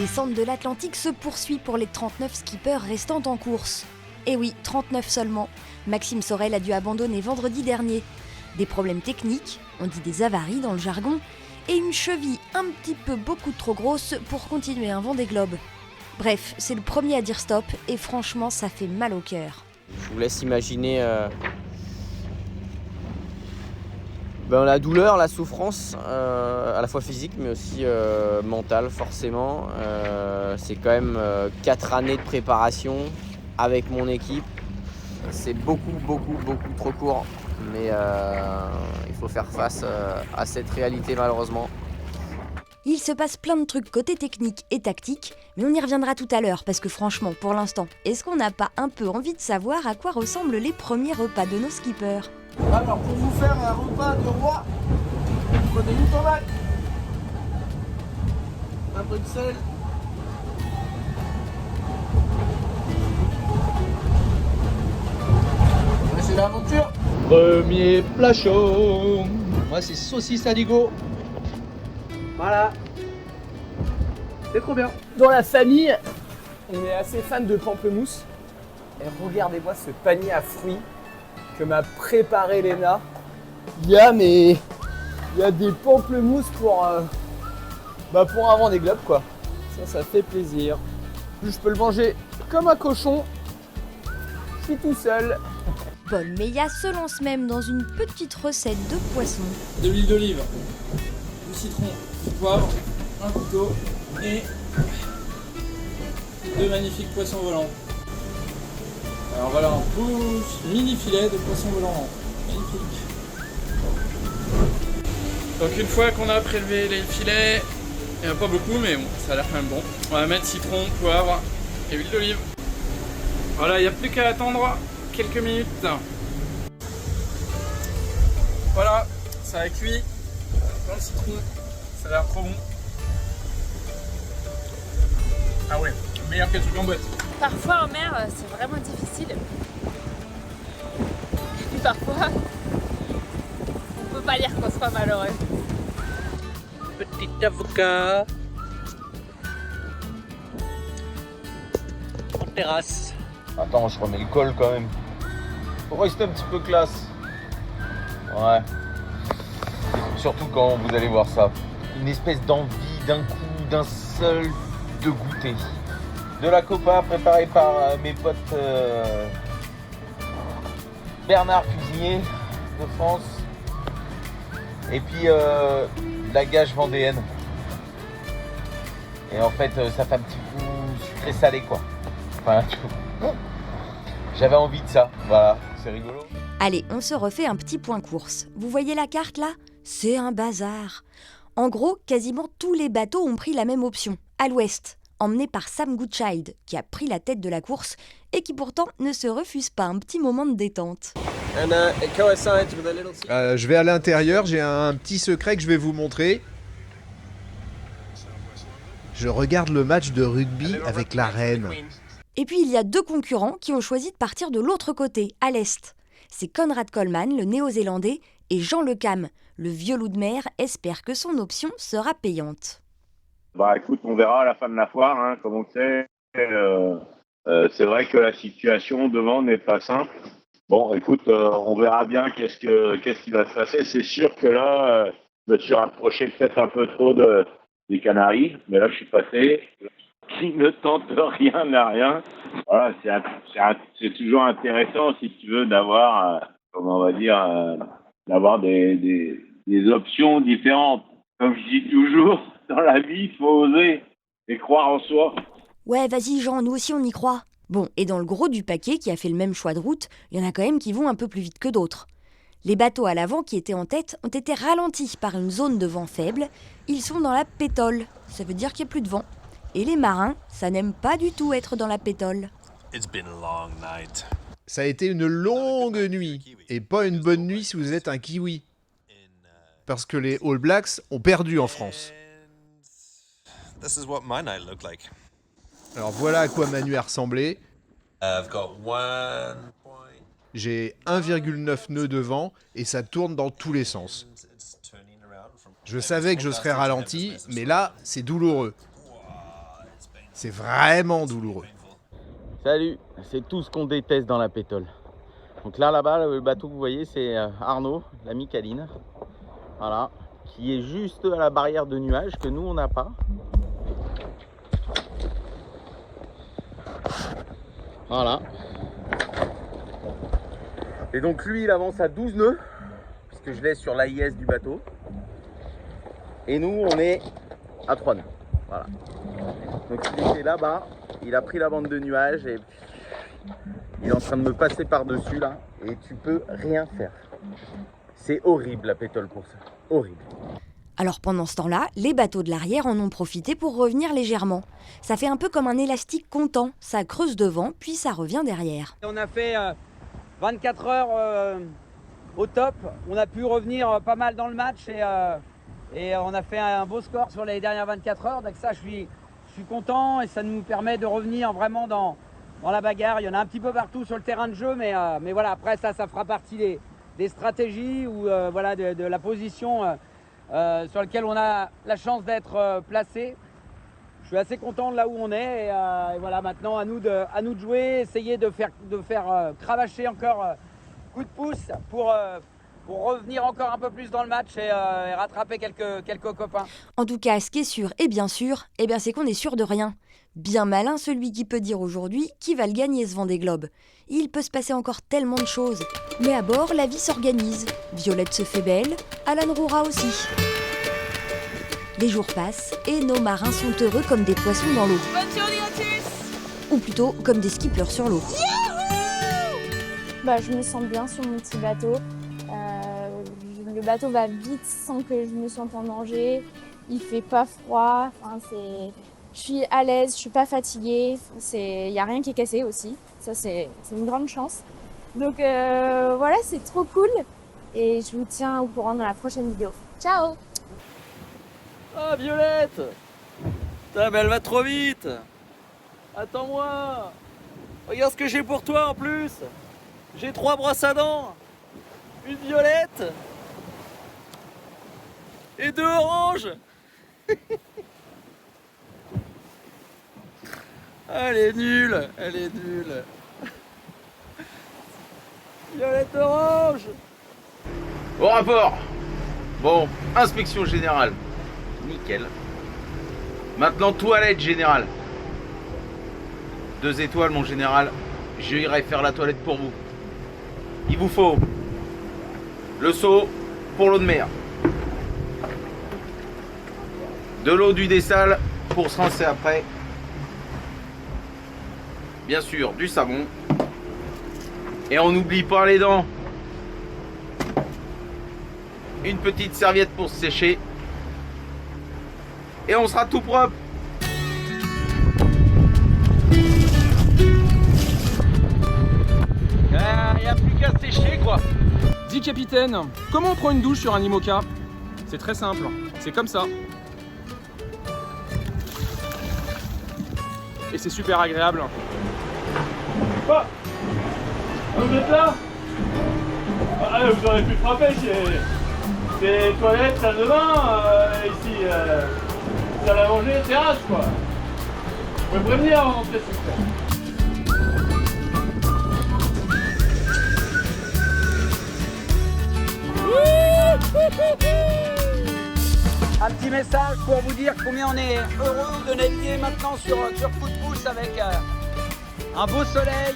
descente de l'Atlantique se poursuit pour les 39 skippers restant en course. Et oui, 39 seulement. Maxime Sorel a dû abandonner vendredi dernier. Des problèmes techniques, on dit des avaries dans le jargon, et une cheville un petit peu beaucoup trop grosse pour continuer un Vendée Globe. Bref, c'est le premier à dire stop et franchement ça fait mal au cœur. Je vous laisse imaginer la douleur, la souffrance, à la fois physique mais aussi mentale forcément. C'est quand même 4 années de préparation avec mon équipe. C'est beaucoup trop court, mais il faut faire face à cette réalité malheureusement. Il se passe plein de trucs côté technique et tactique, mais on y reviendra tout à l'heure parce que franchement, pour l'instant, est-ce qu'on n'a pas un peu envie de savoir à quoi ressemblent les premiers repas de nos skippers ? Alors pour vous faire un repas de roi, prenez une tomate, un peu de sel, c'est l'aventure. Premier plat chaud. Moi c'est saucisse aligot. Voilà. C'est trop bien. Dans la famille, on est assez fan de pamplemousse. Et regardez-moi ce panier à fruits que m'a préparé Léna. Il y a des pamplemousses pour un Vendée Globe quoi. Ça fait plaisir. Je peux le manger comme un cochon. Je suis tout seul. Paul Meillat se lance même dans une petite recette de poisson. De l'huile d'olive, du citron, du poivre, un couteau et 2 magnifiques poissons volants. Alors voilà un beau mini filet de poisson volant. Magnifique. Donc une fois qu'on a prélevé les filets, il n'y en a pas beaucoup mais bon, ça a l'air quand même bon. On va mettre citron, poivre et huile d'olive. Voilà, il n'y a plus qu'à attendre quelques minutes. Voilà, ça a cuit dans le citron, ça a l'air trop bon. Ah ouais, meilleur que le truc en boîte. Parfois en mer, c'est vraiment difficile. Et parfois, on peut pas dire qu'on soit malheureux. Petit avocat. En terrasse. Attends, je remets le col quand même. Faut rester un petit peu classe. Ouais. Surtout quand vous allez voir ça. Une espèce d'envie d'un coup, d'un seul, de goûter. De la copa préparée par mes potes Bernard Cuisinier de France. Et puis la gage vendéenne. Et en fait, ça fait un petit coup sucré-salé quoi. Enfin, j'avais envie de ça, voilà, c'est rigolo. Allez, on se refait un petit point course. Vous voyez la carte là ? C'est un bazar. En gros, quasiment tous les bateaux ont pris la même option, à l'ouest, emmené par Sam Goodchild, qui a pris la tête de la course et qui pourtant ne se refuse pas un petit moment de détente. Je vais à l'intérieur, j'ai un petit secret que je vais vous montrer. Je regarde le match de rugby avec la reine. Et puis il y a 2 concurrents qui ont choisi de partir de l'autre côté, à l'est. C'est Conrad Coleman, le néo-zélandais, et Jean Le Cam, le vieux loup de mer, espère que son option sera payante. Bah écoute, on verra à la fin de la foire, hein, comme on sait. C'est vrai que la situation devant n'est pas simple. Bon, écoute, on verra bien qu'est-ce qui va se passer. C'est sûr que là, je me suis rapproché peut-être un peu trop des Canaries, mais là je suis passé. Qui ne tente rien n'a rien. Voilà, c'est toujours intéressant si tu veux d'avoir, d'avoir des options différentes. Comme je dis toujours, dans la vie, il faut oser et croire en soi. Ouais, vas-y Jean, nous aussi on y croit. Bon, et dans le gros du paquet qui a fait le même choix de route, il y en a quand même qui vont un peu plus vite que d'autres. Les bateaux à l'avant qui étaient en tête ont été ralentis par une zone de vent faible. Ils sont dans la pétole, ça veut dire qu'il n'y a plus de vent. Et les marins, ça n'aime pas du tout être dans la pétole. Ça a été une longue nuit, et pas une bonne nuit si vous êtes un kiwi. Parce que les All Blacks ont perdu en France. Alors voilà à quoi ma nuit a ressemblé. J'ai 1,9 nœuds de vent et ça tourne dans tous les sens. Je savais que je serais ralenti, mais là, c'est douloureux. C'est vraiment douloureux. Salut, c'est tout ce qu'on déteste dans la pétole. Donc là-bas, le bateau que vous voyez, c'est Arnaud, l'ami Caline. Voilà, qui est juste à la barrière de nuages que nous, on n'a pas. Voilà. Et donc lui, il avance à 12 nœuds, puisque je laisse sur l'AIS du bateau. Et nous, on est à 3 nœuds. Voilà. Donc il était là-bas, il a pris la bande de nuages et il est en train de me passer par-dessus là. Et tu peux rien faire. C'est horrible la pétole pour ça. Horrible. Alors pendant ce temps-là, les bateaux de l'arrière en ont profité pour revenir légèrement. Ça fait un peu comme un élastique comptant, ça creuse devant, puis ça revient derrière. On a fait 24 heures au top, on a pu revenir pas mal dans le match et on a fait un beau score sur les dernières 24 heures, donc ça je suis content et ça nous permet de revenir vraiment dans la bagarre. Il y en a un petit peu partout sur le terrain de jeu, mais voilà, après ça fera partie des stratégies ou voilà, de la position sur laquelle on a la chance d'être placé. Je suis assez content de là où on est et voilà, maintenant à nous de jouer, essayer de faire cravacher encore coup de pouce pour revenir encore un peu plus dans le match et rattraper quelques copains. En tout cas, ce qui est sûr et bien sûr, c'est qu'on est sûr de rien. Bien malin celui qui peut dire aujourd'hui qui va le gagner ce Vendée Globe. Il peut se passer encore tellement de choses. Mais à bord, la vie s'organise. Violette se fait belle, Alan roura aussi. Les jours passent et nos marins sont heureux comme des poissons dans l'eau. Bonne journée à tous. Ou plutôt comme des skippers sur l'eau. Je me sens bien sur mon petit bateau. Le bateau va vite sans que je me sente en danger. Il fait pas froid. Je suis à l'aise, je suis pas fatiguée. Il n'y a rien qui est cassé aussi. Ça, c'est une grande chance. Donc voilà, c'est trop cool. Et je vous tiens au courant dans la prochaine vidéo. Ciao! Ah, Violette! Putain, mais elle va trop vite! Attends-moi! Regarde ce que j'ai pour toi en plus! J'ai 3 brosses à dents! Une violette! Et 2 oranges! Elle est nulle! Elle est nulle! Violette orange! Au rapport. Bon, inspection générale. Nickel. Maintenant, toilette générale. 2 étoiles, mon général. J'irai faire la toilette pour vous. Il vous faut le seau pour l'eau de mer. De l'eau du dessal pour se rincer après. Bien sûr, du savon. Et on n'oublie pas les dents. Une petite serviette pour se sécher. Et on sera tout propre. Il n'y a plus qu'à sécher quoi. Dis capitaine, comment on prend une douche sur un IMOCA? C'est très simple, c'est comme ça. Et c'est super agréable. Quoi? Vous êtes là? Vous aurez pu frapper, c'est toilettes, salle de bain, ici, salle à manger, terrasse quoi. Vous pouvez prévenir avant d'entrer s'il vous plaît. Un petit message pour vous dire combien on est heureux de naviguer maintenant sur coup de pouce avec un beau soleil,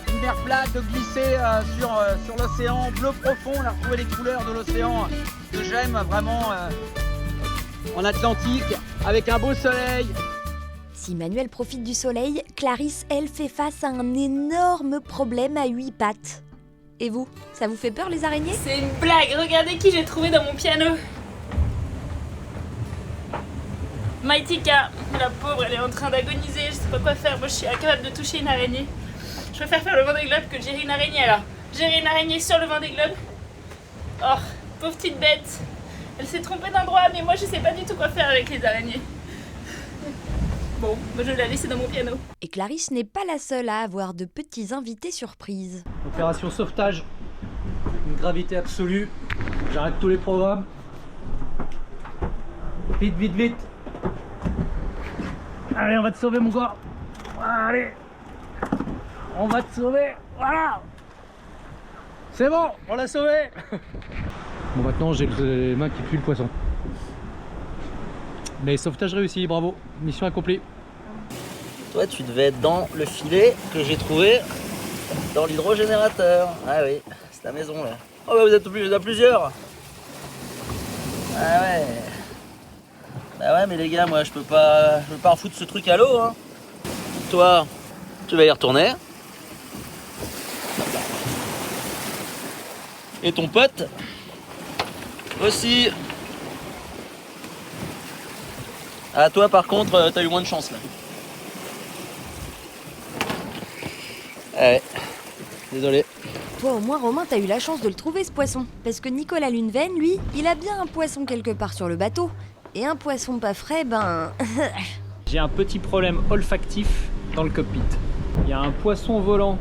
une mer plate, de glisser sur l'océan bleu profond. On a retrouvé les couleurs de l'océan que j'aime vraiment en Atlantique, avec un beau soleil. Si Manuel profite du soleil, Clarisse, elle, fait face à un énorme problème à 8 pattes. Et vous, ça vous fait peur les araignées? C'est une blague, regardez qui j'ai trouvé dans mon piano. Maitika, la pauvre, elle est en train d'agoniser, je sais pas quoi faire, moi je suis incapable de toucher une araignée. Je préfère faire le Vendée Globe que de gérer une araignée alors. Gérer une araignée sur le Vendée Globe. Oh, pauvre petite bête. Elle s'est trompée d'endroit, mais moi je sais pas du tout quoi faire avec les araignées. Bon, moi je vais la laisser dans mon piano. Et Clarisse n'est pas la seule à avoir de petits invités surprises. Opération sauvetage, une gravité absolue, j'arrête tous les programmes. Vite, vite, vite. Allez, on va te sauver mon gars. Allez. On va te sauver. Voilà. C'est bon, on l'a sauvé. Bon, maintenant j'ai les mains qui puent le poisson. Mais sauvetage réussi, bravo. Mission accomplie. Toi, tu devais être dans le filet que j'ai trouvé dans l'hydrogénérateur. Ah oui, c'est la maison là. Oh bah vous êtes plusieurs. Ah ouais. Bah ouais, mais les gars, moi je peux pas foutre ce truc à l'eau. Hein. Toi, tu vas y retourner. Et ton pote aussi. Ah toi par contre, t'as eu moins de chance là. Ouais, désolé. Toi au moins Romain, t'as eu la chance de le trouver ce poisson. Parce que Nicolas Luneven, lui, il a bien un poisson quelque part sur le bateau. Et un poisson pas frais, ben... J'ai un petit problème olfactif dans le cockpit. Il y a un poisson volant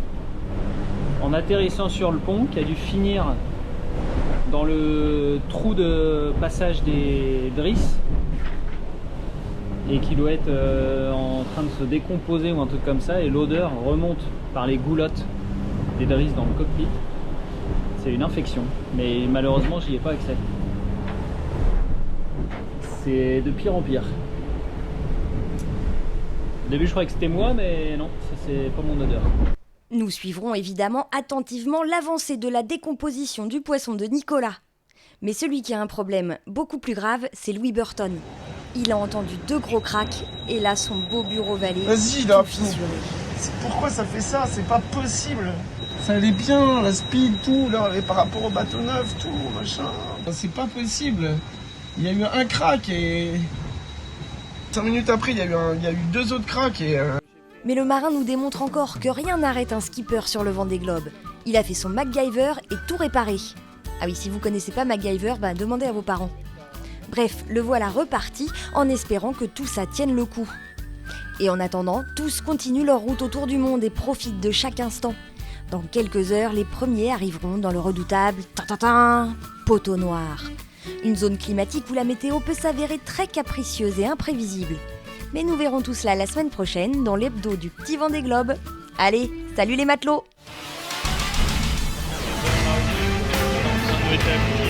en atterrissant sur le pont qui a dû finir dans le trou de passage des drisses et qui doit être en train de se décomposer ou un truc comme ça, et l'odeur remonte par les goulottes des drisses dans le cockpit. C'est une infection, mais malheureusement j'y ai pas accès. C'est de pire en pire. Au début je croyais que c'était moi, mais non, ça c'est pas mon odeur. Nous suivrons évidemment attentivement l'avancée de la décomposition du poisson de Nicolas. Mais celui qui a un problème beaucoup plus grave, c'est Louis Burton. Il a entendu 2 gros cracks et là son beau bureau valé. Vas-y là, pourquoi ça fait ça? C'est pas possible. Ça allait bien, la speed, tout, là, par rapport au bateau neuf, tout, machin. C'est pas possible. Il y a eu un crack et 5 minutes après, il y a eu 2 autres cracks et... Mais le marin nous démontre encore que rien n'arrête un skipper sur le Vendée Globe. Il a fait son MacGyver et tout réparé. Ah oui, si vous connaissez pas MacGyver, bah demandez à vos parents. Bref, le voilà reparti en espérant que tout ça tienne le coup. Et en attendant, tous continuent leur route autour du monde et profitent de chaque instant. Dans quelques heures, les premiers arriveront dans le redoutable Poteau Noir. Une zone climatique où la météo peut s'avérer très capricieuse et imprévisible. Mais nous verrons tout cela la semaine prochaine dans l'hebdo du Petit Vendée Globe. Allez, salut les matelots! Ça doit être